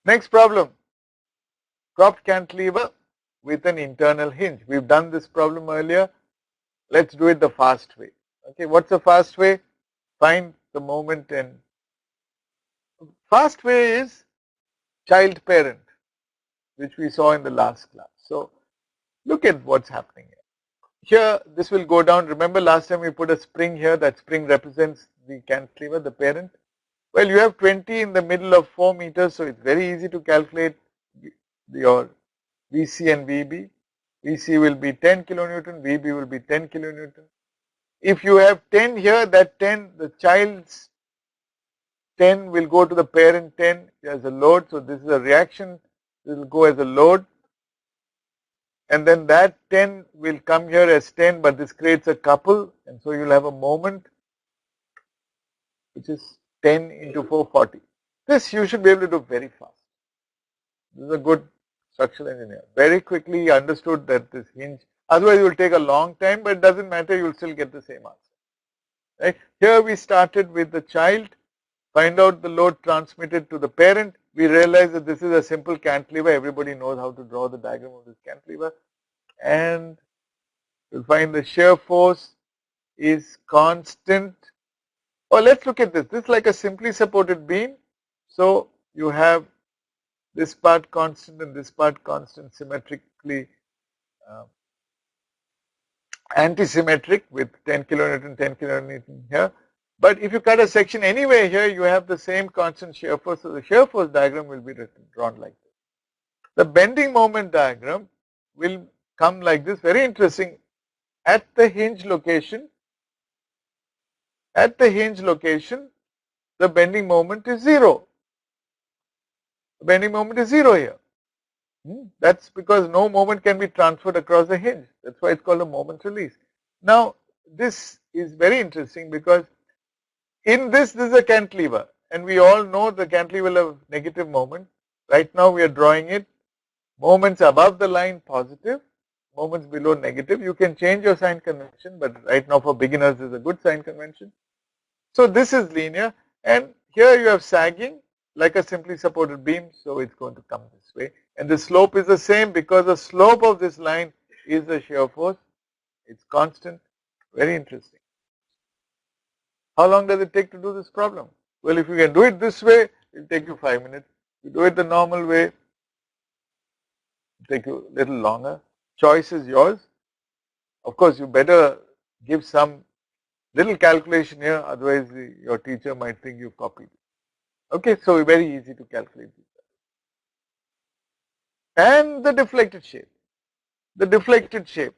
Next problem, propped cantilever with an internal hinge. We've done this problem earlier. Let's do it the fast way. Okay, what's the fast way? Find the moment, and fast way is child parent, which we saw in the last class. So look at what's happening here. Here, this will go down. Remember last time we put a spring here. That spring represents the cantilever, the parent. Well, you have 20 in the middle of 4 meters, so it's very easy to calculate your VC and VB. VC will be 10 kilonewton, VB will be 10 kilonewton. If you have 10 here, that 10, the child's 10 will go to the parent 10 as a load. So this is a reaction. This will go as a load. And then that 10 will come here as 10, but this creates a couple. And so you'll have a moment, which is 10 into 440. This you should be able to do very fast. This is a good structural engineer. Very quickly he understood that this hinge, otherwise it will take a long time, but it doesn't matter, you will still get the same answer. Right? Here we started with the child, find out the load transmitted to the parent. We realize that this is a simple cantilever. Everybody knows how to draw the diagram of this cantilever. And you'll find the shear force is constant. Oh, let's look at this. This is like a simply supported beam. So you have this part constant and this part constant, symmetrically anti-symmetric with 10 kilonewton, 10 kilonewton here. But if you cut a section anywhere here, you have the same constant shear force. So the shear force diagram will be drawn like this. The bending moment diagram will come like this. Very interesting. At the hinge location, the bending moment is 0. The bending moment is 0 here. That's because no moment can be transferred across the hinge. That's why it's called a moment release. Now, this is very interesting because in this is a cantilever, and we all know the cantilever will have negative moment. Right now we are drawing it. Moments above the line positive, moments below negative. You can change your sign convention, but right now for beginners is a good sign convention. So this is linear, and here you have sagging like a simply supported beam, so it's going to come this way. And the slope is the same because the slope of this line is the shear force. It's constant. Very interesting. How long does it take to do this problem? Well, if you can do it this way, it will take you 5 minutes. If you do it the normal way, it will take you a little longer. Choice is yours. Of course, you better give some little calculation here, otherwise your teacher might think you copied it. Okay, so very easy to calculate this. And the deflected shape. The deflected shape.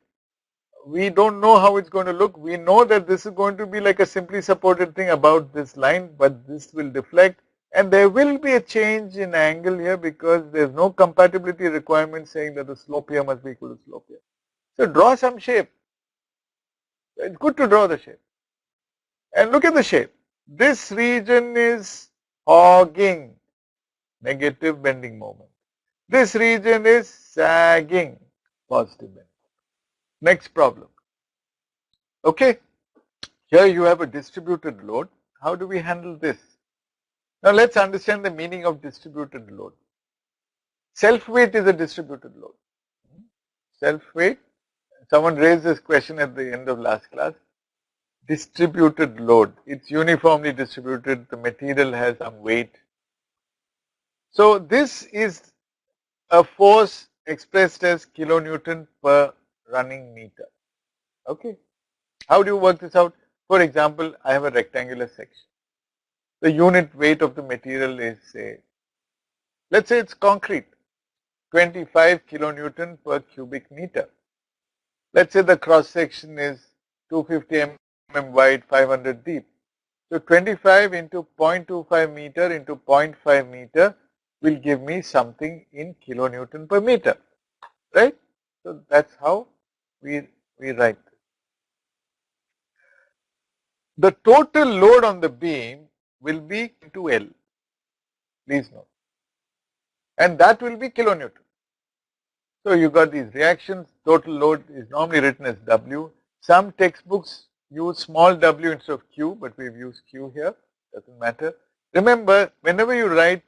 We don't know how it's going to look. We know that this is going to be like a simply supported thing about this line, but this will deflect, and there will be a change in angle here because there's no compatibility requirement saying that the slope here must be equal to slope here. So draw some shape. It's good to draw the shape. And look at the shape. This region is hogging, negative bending moment. This region is sagging, positive bending. Next problem. Okay, here you have a distributed load. How do we handle this? Now let's understand the meaning of distributed load. Self-weight is a distributed load. Self-weight, someone raised this question at the end of last class. Distributed load, it's uniformly distributed, the material has some weight. So this is a force expressed as kilonewton per running meter. Okay. How do you work this out? For example, I have a rectangular section. The unit weight of the material is, say, let's say it's concrete, 25 kilonewton per cubic meter. Let's say the cross section is 250 mm wide, 500 deep. So 25 into 0.25 meter into 0.5 meter will give me something in kilonewton per meter, right? So that's how we write this. The total load on the beam will be into L, please note, and that will be kilonewton. So you got these reactions. Total load is normally written as W. Some textbooks use small w instead of Q, but we've used Q here, doesn't matter. Remember, whenever you write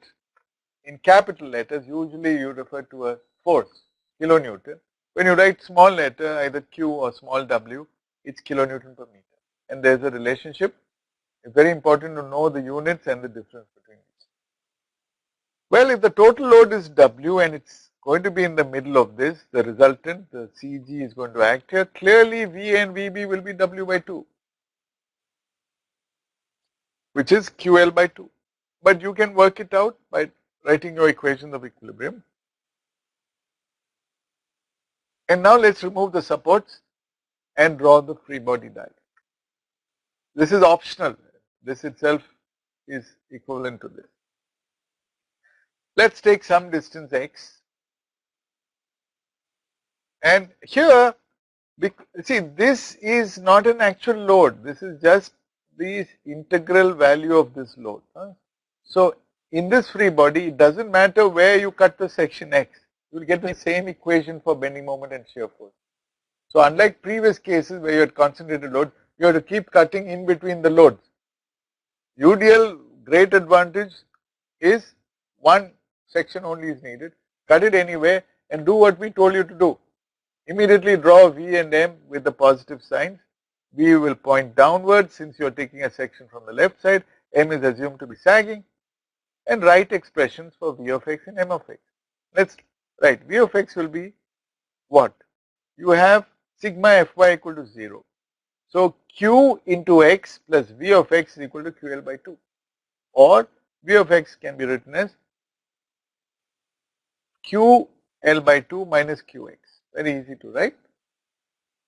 in capital letters, usually you refer to a force, kilonewton. When you write small letter, either Q or small w, it's kilonewton per meter. And there's a relationship. It's very important to know the units and the difference between these. Well, if the total load is W and it's going to be in the middle of this, the resultant, the CG is going to act here. Clearly, V and VB will be W by 2, which is QL by 2. But you can work it out by writing your equation of equilibrium. And now let's remove the supports and draw the free body diagram. This is optional. This itself is equivalent to this. Let's take some distance x. And here, see, this is not an actual load. This is just the integral value of this load. So, in this free body, it doesn't matter where you cut the section x. You will get the same equation for bending moment and shear force. So, unlike previous cases where you had concentrated load, you have to keep cutting in between the loads. UDL great advantage is one section only is needed. Cut it anywhere and do what we told you to do. Immediately draw V and M with the positive signs. V will point downwards since you are taking a section from the left side. M is assumed to be sagging. And write expressions for V of x and M of x. Let's write V of x will be what? You have sigma Fy equal to 0. So Q into x plus V of x is equal to QL by 2. Or V of x can be written as QL by 2 minus QX. Very easy to write.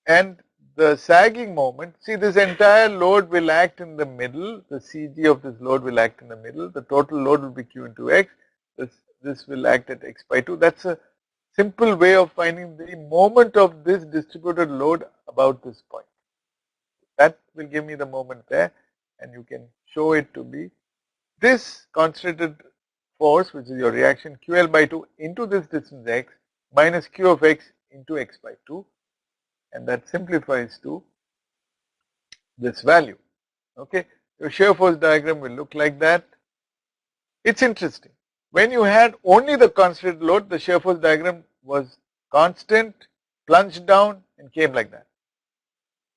And the sagging moment, see this entire load will act in the middle. The CG of this load will act in the middle. The total load will be Q into X. This will act at X by 2. That's a simple way of finding the moment of this distributed load about this point. That will give me the moment there, and you can show it to be this concentrated force, which is your reaction QL by 2 into this distance x minus Q of x into x by 2, and that simplifies to this value. Okay, your shear force diagram will look like that. It's interesting. When you had only the concentrated load, the shear force diagram was constant, plunged down, and came like that.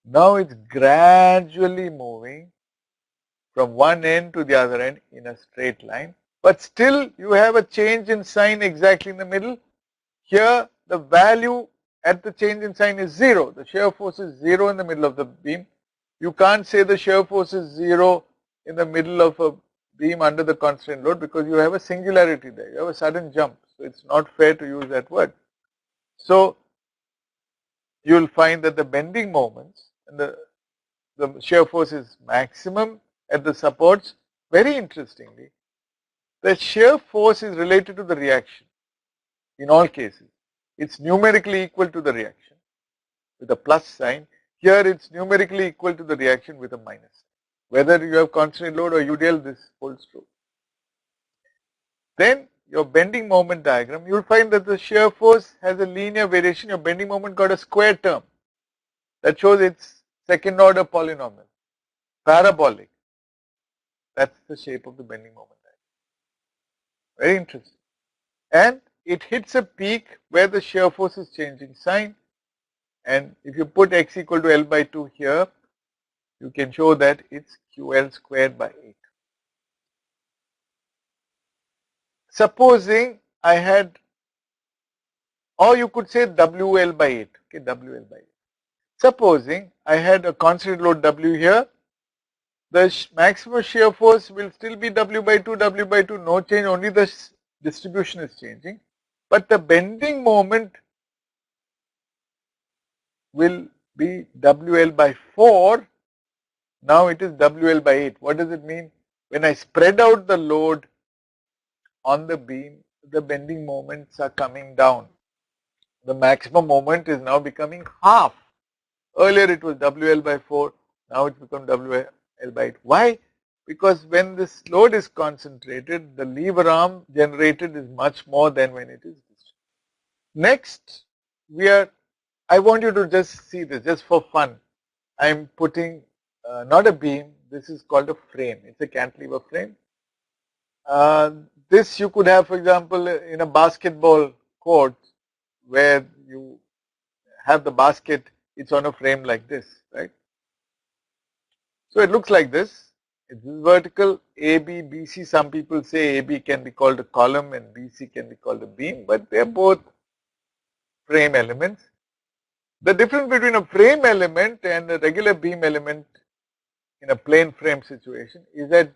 Now it's gradually moving from one end to the other end in a straight line, but still you have a change in sign exactly in the middle. Here the value at the change in sign is 0. The shear force is 0 in the middle of the beam. You can't say the shear force is 0 in the middle of a beam under the constant load because you have a singularity there. You have a sudden jump. So it's not fair to use that word. So you will find that the bending moments and the shear force is maximum at the supports. Very interestingly, the shear force is related to the reaction in all cases. It's numerically equal to the reaction with a plus sign. Here it's numerically equal to the reaction with a minus. Whether you have constant load or UDL, this holds true. Then your bending moment diagram, you will find that the shear force has a linear variation. Your bending moment got a square term. That shows it's second order polynomial, parabolic. That's the shape of the bending moment diagram. Very interesting. And it hits a peak where the shear force is changing sign. And if you put x equal to L by 2 here, you can show that it's QL squared by 8. Supposing I had, or you could say WL by 8, okay, WL by 8. Supposing I had a constant load W here, the maximum shear force will still be W by 2, no change, only the distribution is changing. But the bending moment will be WL by 4. Now it is WL by 8. What does it mean? When I spread out the load on the beam, the bending moments are coming down. The maximum moment is now becoming half. Earlier it was WL by 4. Now it's become WL by 8. Why? Because when this load is concentrated, the lever arm generated is much more than when it is distributed. Next, I want you to just see this, just for fun. I'm putting not a beam, this is called a frame. It's a cantilever frame. This you could have, for example, in a basketball court where you have the basket, it's on a frame like this, right? So it looks like this. It's vertical, AB, BC. Some people say AB can be called a column and BC can be called a beam, but they're both frame elements. The difference between a frame element and a regular beam element in a plane frame situation is that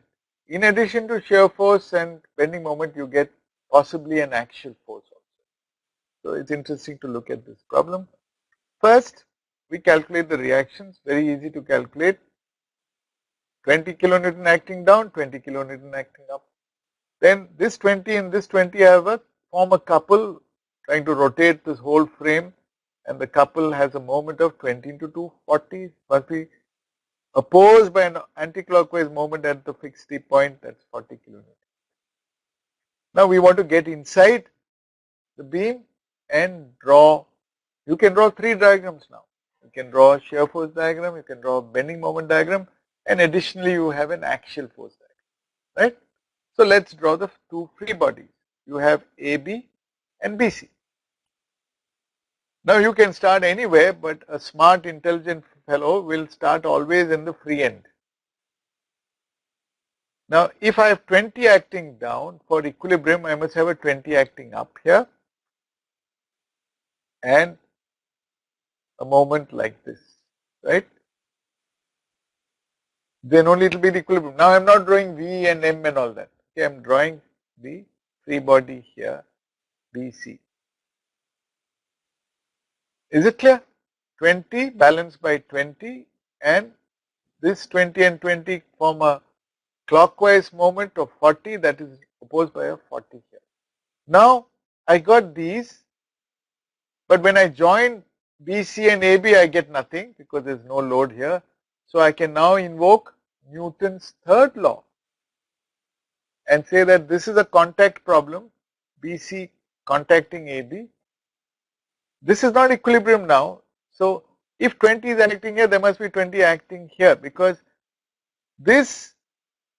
in addition to shear force and bending moment, you get possibly an axial force also. So it's interesting to look at this problem. First, we calculate the reactions, very easy to calculate. 20 kilonewton acting down, 20 kilonewton acting up. Then this 20 and this 20 form a couple trying to rotate this whole frame, and the couple has a moment of 20 into 240, must be opposed by an anti-clockwise moment at the fixed T point, that's 40 kilonewton. Now we want to get inside the beam and draw, you can draw three diagrams now. You can draw a shear force diagram, you can draw a bending moment diagram, and additionally you have an axial force diagram, right? So let's draw the two free bodies. You have AB and BC. Now you can start anywhere, but a smart, intelligent fellow will start always in the free end. Now if I have 20 acting down, for equilibrium I must have a 20 acting up here and a moment like this, right? Then only it will be the equilibrium. Now I am not drawing V and M and all that. Okay, I am drawing the free body here, BC. Is it clear? 20 balanced by 20, and this 20 and 20 form a clockwise moment of 40, that is opposed by a 40 here. Now I got these, but when I join BC and AB I get nothing because there is no load here. So I can now invoke Newton's third law and say that this is a contact problem, BC contacting AB. This is not equilibrium now. So if 20 is acting here, there must be 20 acting here, because this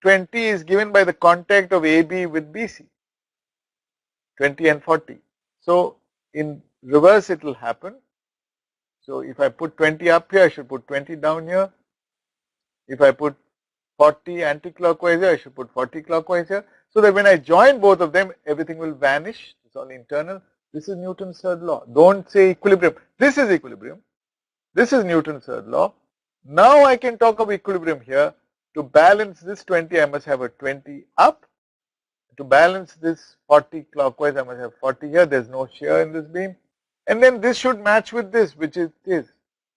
20 is given by the contact of AB with BC, 20 and 40. So in reverse it will happen. So if I put 20 up here, I should put 20 down here. If I put 40 anti-clockwise here, I should put 40 clockwise here. So that when I join both of them, everything will vanish. It's all internal. This is Newton's third law. Don't say equilibrium. This is equilibrium. This is Newton's third law. Now I can talk of equilibrium here. To balance this 20, I must have a 20 up. To balance this 40 clockwise, I must have 40 here. There's no shear in this beam. And then this should match with this, which it is.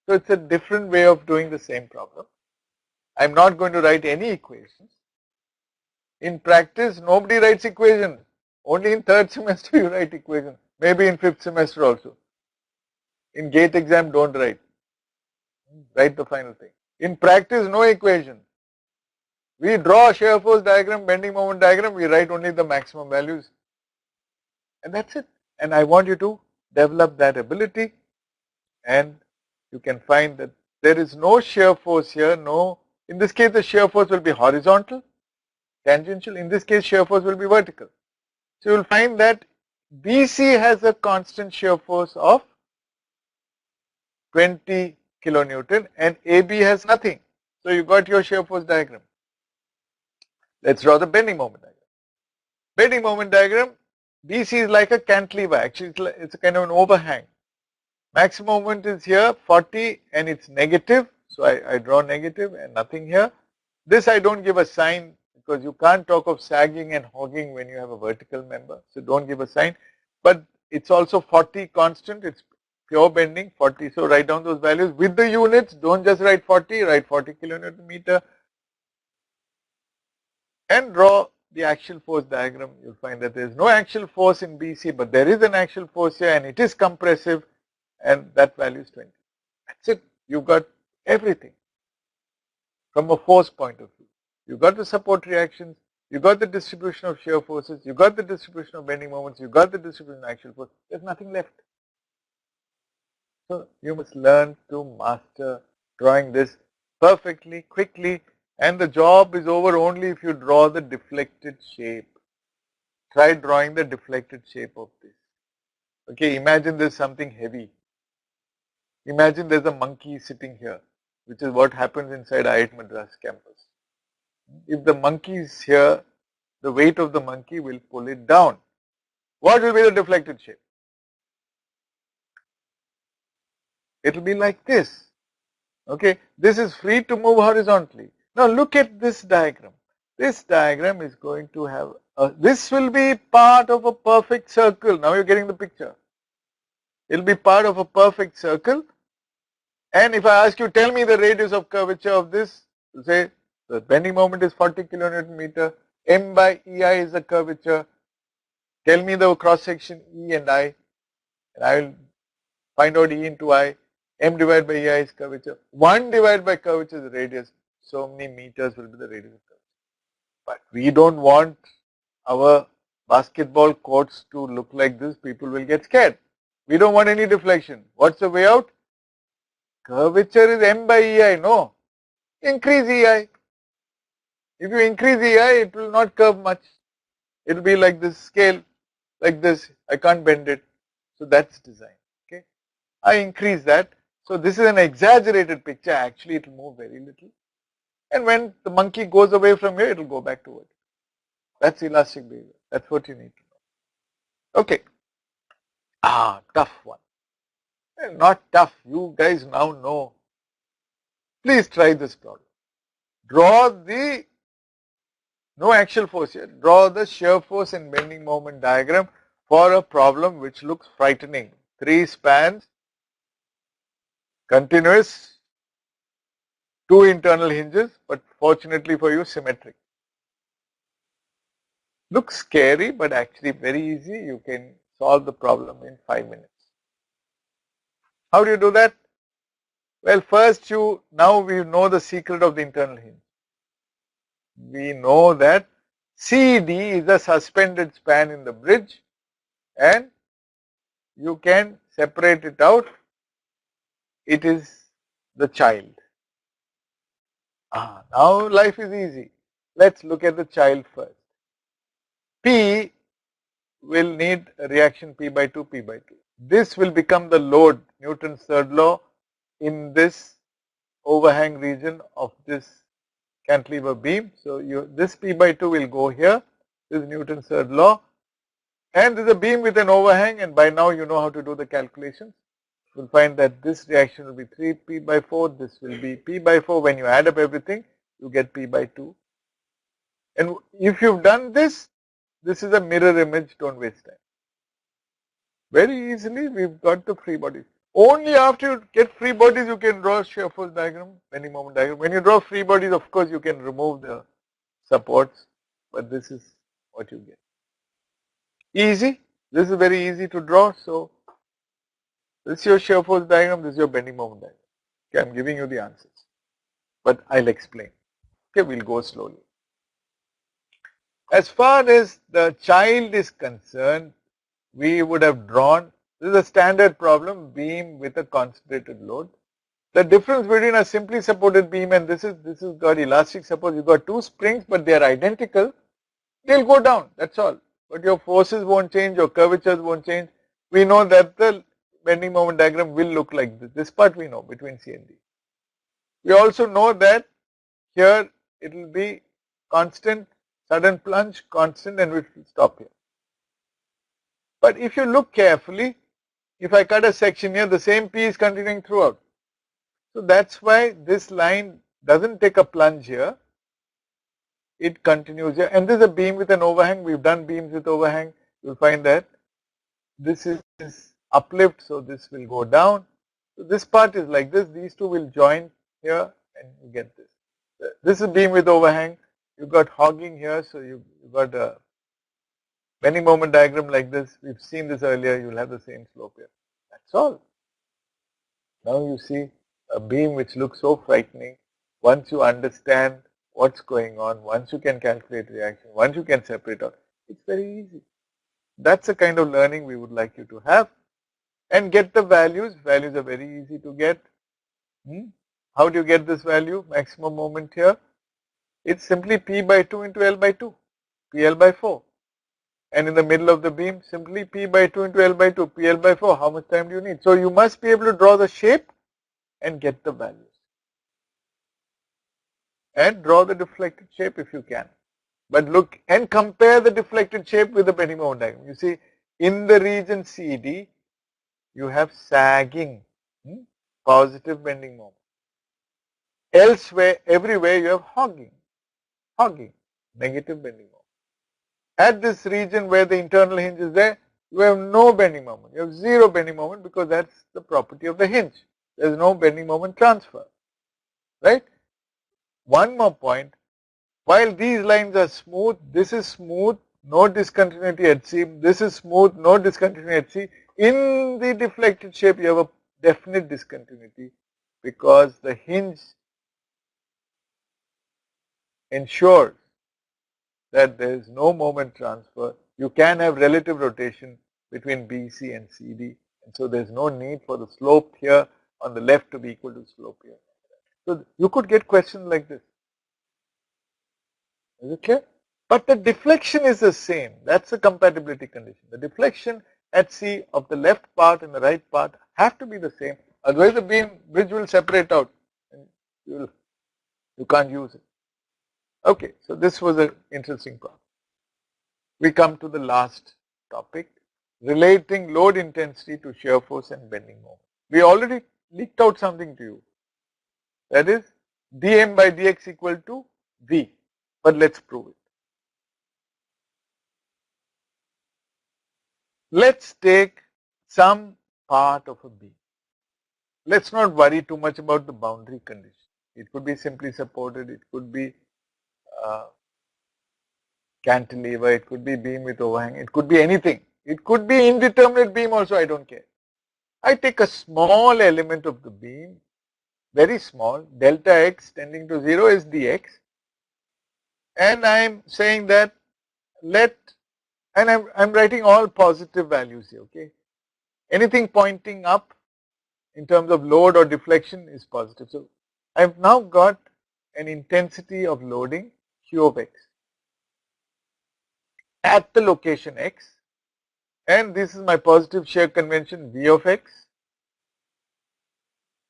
So it's a different way of doing the same problem. I'm not going to write any equations. In practice, nobody writes equations. Only in third semester you write equations. Maybe in fifth semester also. In GATE exam, don't write. Write the final thing. In practice, no equation. We draw a shear force diagram, bending moment diagram, we write only the maximum values. And that's it. And I want you to develop that ability, and you can find that there is no shear force here, no. In this case, the shear force will be horizontal, tangential. In this case, shear force will be vertical. So you will find that BC has a constant shear force of 20 kilonewton and AB has nothing. So you got your shear force diagram. Let's draw the bending moment diagram. Bending moment diagram, BC is like a cantilever. Actually, it's a kind of an overhang. Maximum moment is here 40 and it's negative. So I draw negative and nothing here. This I don't give a sign because you can't talk of sagging and hogging when you have a vertical member. So don't give a sign. But it's also 40 constant. It's pure bending 40. So write down those values with the units. Don't just write 40. Write 40 kilonewton meter. And draw the axial force diagram. You'll find that there is no axial force in BC, but there is an axial force here and it is compressive, and that value is 20. That's it. You've got everything from a force point of view. You've got the support reactions, you got the distribution of shear forces, you got the distribution of bending moments, you got the distribution of axial force. There's nothing left. So you must learn to master drawing this perfectly, quickly, and the job is over only if you draw the deflected shape. try drawing the deflected shape of this. Okay, imagine there's something heavy. Imagine there's a monkey sitting here, which is what happens inside IIT Madras campus. If the monkey is here, the weight of the monkey will pull it down. What will be the deflected shape? It will be like this. Okay, this is free to move horizontally. Now look at this diagram. This diagram is going to have, this will be part of a perfect circle. Now you're getting the picture. It will be part of a perfect circle. And if I ask you, tell me the radius of curvature of this, say the bending moment is 40 kilonewton meter, m by EI is the curvature. Tell me the cross section E and I will find out E into I. M divided by EI is curvature. 1 divided by curvature is the radius. So many meters will be the radius of curvature. But we don't want our basketball courts to look like this. People will get scared. We don't want any deflection. What's the way out? Curvature is M by EI. No. Increase EI. If you increase EI, it will not curve much. It will be like this scale, like this. I can't bend it. So that's design. Okay. I increase that. So this is an exaggerated picture. Actually, it will move very little. And when the monkey goes away from here, it will go back to it. That's elastic behavior. That's what you need to know. Okay. Tough one. Not tough. You guys now know. Please try this problem. Draw the, no axial force here, draw the shear force and bending moment diagram for a problem which looks frightening. 3 spans, continuous, 2 internal hinges, but fortunately for you, symmetric. Looks scary, but actually very easy. You can solve the problem in 5 minutes. How do you do that? Well, first now we know the secret of the internal hinge. We know that CD is a suspended span in the bridge and you can separate it out. It is the child. Now life is easy. Let's look at the child first. P will need a reaction P by 2, P by 2. This will become the load, Newton's third law, in this overhang region of this cantilever beam. So this P by 2 will go here. This is Newton's third law. And there is a beam with an overhang, and by now you know how to do the calculations. You will find that this reaction will be 3P by 4. This will be P by 4. When you add up everything, you get P by 2. And if you've done this, this is a mirror image. Don't waste time. Very easily, we've got the free bodies. Only after you get free bodies, you can draw shear force diagram, bending moment diagram. When you draw free bodies, of course, you can remove the supports, but this is what you get. Easy. This is very easy to draw. So this is your shear force diagram. This is your bending moment diagram. Okay, I'm giving you the answers, but I'll explain. Okay, we'll go slowly. As far as the child is concerned, we would have drawn, this is a standard problem, beam with a concentrated load. The difference between a simply supported beam and this is got elastic support. You've got 2 springs, but they are identical. They'll go down, that's all. But your forces won't change, your curvatures won't change. We know that the bending moment diagram will look like this. This part we know between C and D. We also know that here it will be constant, sudden plunge, constant, and we will stop here. But if you look carefully, if I cut a section here, the same P is continuing throughout. So that's why this line doesn't take a plunge here. It continues here. And this is a beam with an overhang. We've done beams with overhang. You'll find that this is uplift, so this will go down. So this part is like this. These two will join here and you get this. This is a beam with overhang. You've got hogging here, so you've got a bending moment diagram like this. We've seen this earlier. You'll have the same slope here. That's all. Now you see a beam which looks so frightening. Once you understand what's going on, once you can calculate reaction, once you can separate out, it's very easy. That's the kind of learning we would like you to have. And get the values. Values are very easy to get. How do you get this value? Maximum moment here. It's simply P by 2 into L by 2. PL by 4. and in the middle of the beam, simply P by 2 into L by 2, PL by 4, how much time do you need? So you must be able to draw the shape and get the values. And draw the deflected shape if you can. But look and compare the deflected shape with the bending moment diagram. You see, in the region CD, you have sagging, positive bending moment. Elsewhere, everywhere you have hogging, negative bending moment. At this region where the internal hinge is there, you have no bending moment. You have zero bending moment because that's the property of the hinge. There is no bending moment transfer, right? One more point. While these lines are smooth, this is smooth, no discontinuity at C. This is smooth, no discontinuity at C. In the deflected shape, you have a definite discontinuity because the hinge ensures that there is no moment transfer. You can have relative rotation between BC and CD, and so there is no need for the slope here on the left to be equal to slope here. So you could get questions like this. Is it clear? But the deflection is the same. That's a compatibility condition. The deflection at C of the left part and the right part have to be the same. Otherwise the beam bridge will separate out and you can't use it. Okay, so this was an interesting part. We come to the last topic, relating load intensity to shear force and bending moment. We already leaked out something to you. That is dm by dx equal to V. But let's prove it. Let's take some part of a beam. Let's not worry too much about the boundary condition. It could be simply supported, it could be cantilever, it could be beam with overhang, it could be anything. It could be indeterminate beam also, I don't care. I take a small element of the beam, very small, delta x tending to 0 is dx, and I'm saying that I'm writing all positive values here, okay. Anything pointing up in terms of load or deflection is positive. So I've now got an intensity of loading Q of x at the location x, and this is my positive shear convention V of x.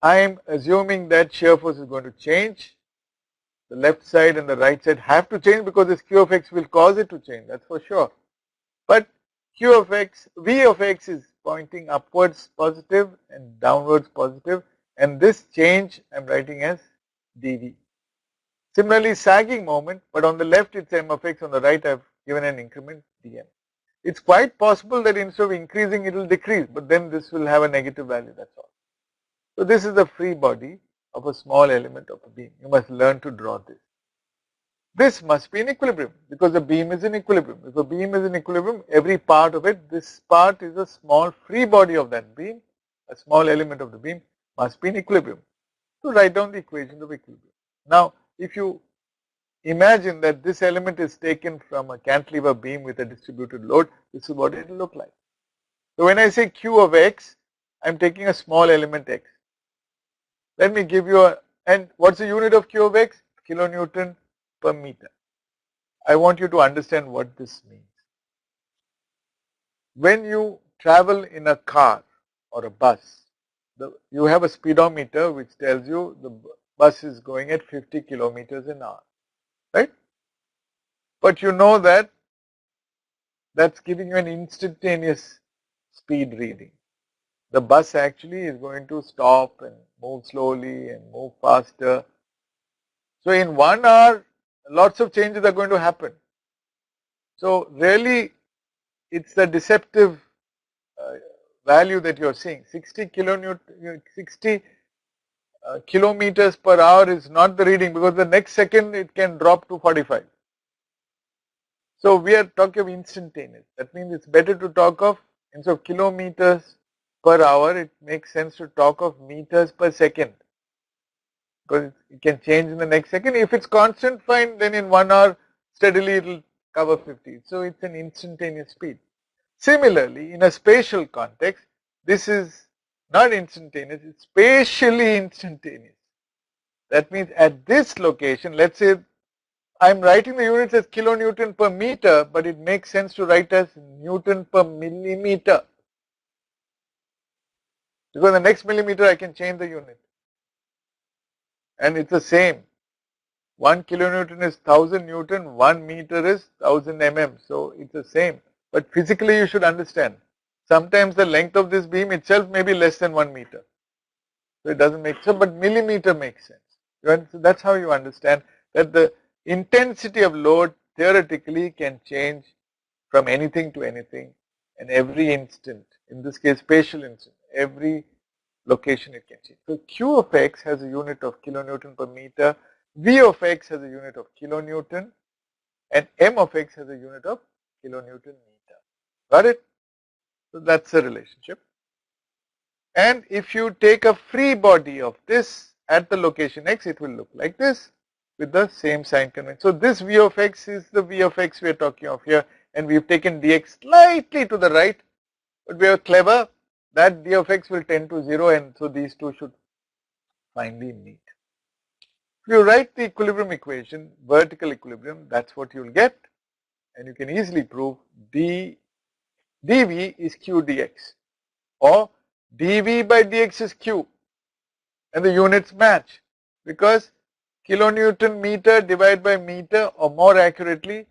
I am assuming that shear force is going to change. The left side and the right side have to change because this Q of x will cause it to change, that's for sure. But Q of x, V of x is pointing upwards positive and downwards positive, and this change I'm writing as dV. Similarly, sagging moment, but on the left it's m of x, on the right I've given an increment dm. It's quite possible that instead of increasing it will decrease, but then this will have a negative value, that's all. So this is the free body of a small element of a beam. You must learn to draw this. This must be in equilibrium because the beam is in equilibrium. If a beam is in equilibrium, every part of it, this part is a small free body of that beam, a small element of the beam must be in equilibrium. So write down the equations of equilibrium. Now, if you imagine that this element is taken from a cantilever beam with a distributed load, this is what it will look like. So when I say Q of x, I'm taking a small element x. Let me give you and what's the unit of Q of x? Kilonewton per meter. I want you to understand what this means. When you travel in a car or a bus, you have a speedometer which tells you the bus is going at 50 kilometers an hour, right? But you know that that's giving you an instantaneous speed reading. The bus actually is going to stop and move slowly and move faster. So in 1 hour, lots of changes are going to happen. So really, it's the deceptive value that you're seeing. 60 kilometers per hour is not the reading because the next second it can drop to 45. So we are talking of instantaneous. That means it's better to talk of, instead of kilometers per hour, it makes sense to talk of meters per second. Because it can change in the next second. If it's constant, fine, then in 1 hour, steadily it will cover 50. So it's an instantaneous speed. Similarly, in a spatial context, this is not instantaneous, it's spatially instantaneous. That means at this location, let's say I'm writing the units as kilonewton per meter, but it makes sense to write as Newton per millimeter. Because the next millimeter I can change the unit. And it's the same. 1 kilonewton is 1000 Newton, 1 meter is 1000 mm. So it's the same. But physically you should understand. Sometimes the length of this beam itself may be less than 1 meter. So it doesn't make sense, but millimeter makes sense. So that's how you understand that the intensity of load theoretically can change from anything to anything and every instant, in this case spatial instant, every location it can change. So Q of x has a unit of kilonewton per meter, V of x has a unit of kilonewton, and M of x has a unit of kilonewton meter. Got it? So that's the relationship. And if you take a free body of this at the location x, it will look like this with the same sign convention. So this V of x is the V of x we are talking of here, and we've taken dx slightly to the right, but we are clever that d of x will tend to 0, and so these two should finally meet. If you write the equilibrium equation, vertical equilibrium, that's what you'll get, and you can easily prove dv is q dx, or dv by dx is q, and the units match because kilonewton meter divided by meter, or more accurately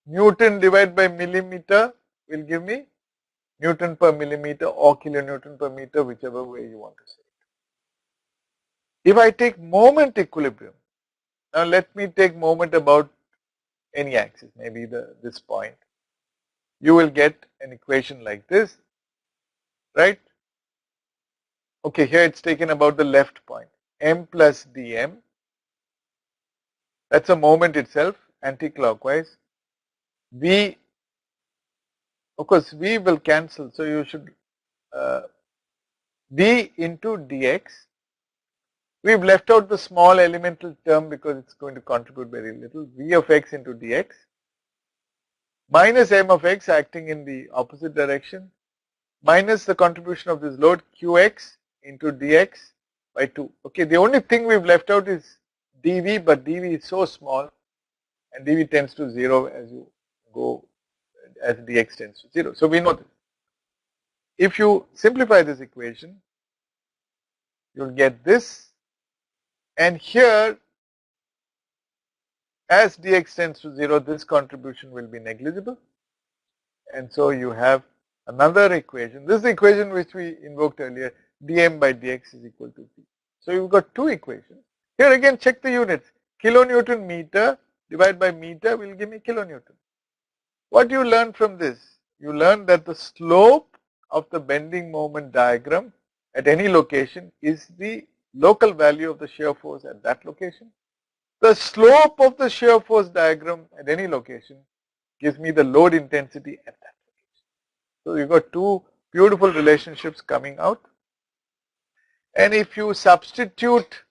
Newton divided by millimeter will give me Newton per millimeter or kilonewton per meter, whichever way you want to say it. If I take moment equilibrium, now let me take moment about any axis, maybe this point, you will get an equation like this, right? Okay, here it's taken about the left point, m plus dm, that's a moment itself, anti-clockwise. V, of course V will cancel, so you should d into dx. We've left out the small elemental term because it's going to contribute very little. V of x into dx minus m of x acting in the opposite direction minus the contribution of this load qx into dx by 2. Okay, the only thing we've left out is dv, but dv is so small and dv tends to 0 as you go, as dx tends to 0. So we know this. If you simplify this equation, you'll get this, and here as dx tends to 0, this contribution will be negligible, and so you have another equation. This is the equation which we invoked earlier, dm by dx is equal to v. So you've got two equations. Here again check the units. Kilonewton meter divided by meter will give me kilonewton. What do you learn from this? You learn that the slope of the bending moment diagram at any location is the local value of the shear force at that location. The slope of the shear force diagram at any location gives me the load intensity at that location. So you've got two beautiful relationships coming out. And if you substitute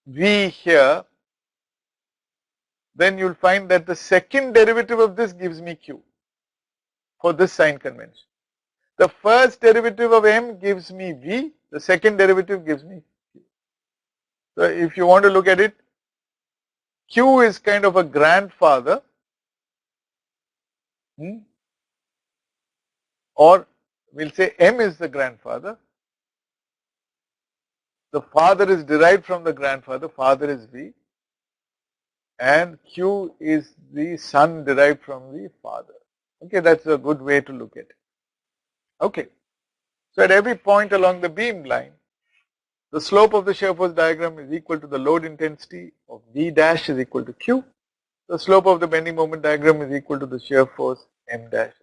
V here, then you'll find that the second derivative of this gives me Q for this sign convention. The first derivative of M gives me V, the second derivative gives me Q. So if you want to look at it, Q is kind of a grandfather, or we'll say M is the grandfather. The father is derived from the grandfather, father is V, and Q is the son derived from the father. Okay, that's a good way to look at it. Okay, so at every point along the beam line, the slope of the shear force diagram is equal to the load intensity of V dash is equal to Q. The slope of the bending moment diagram is equal to the shear force M dash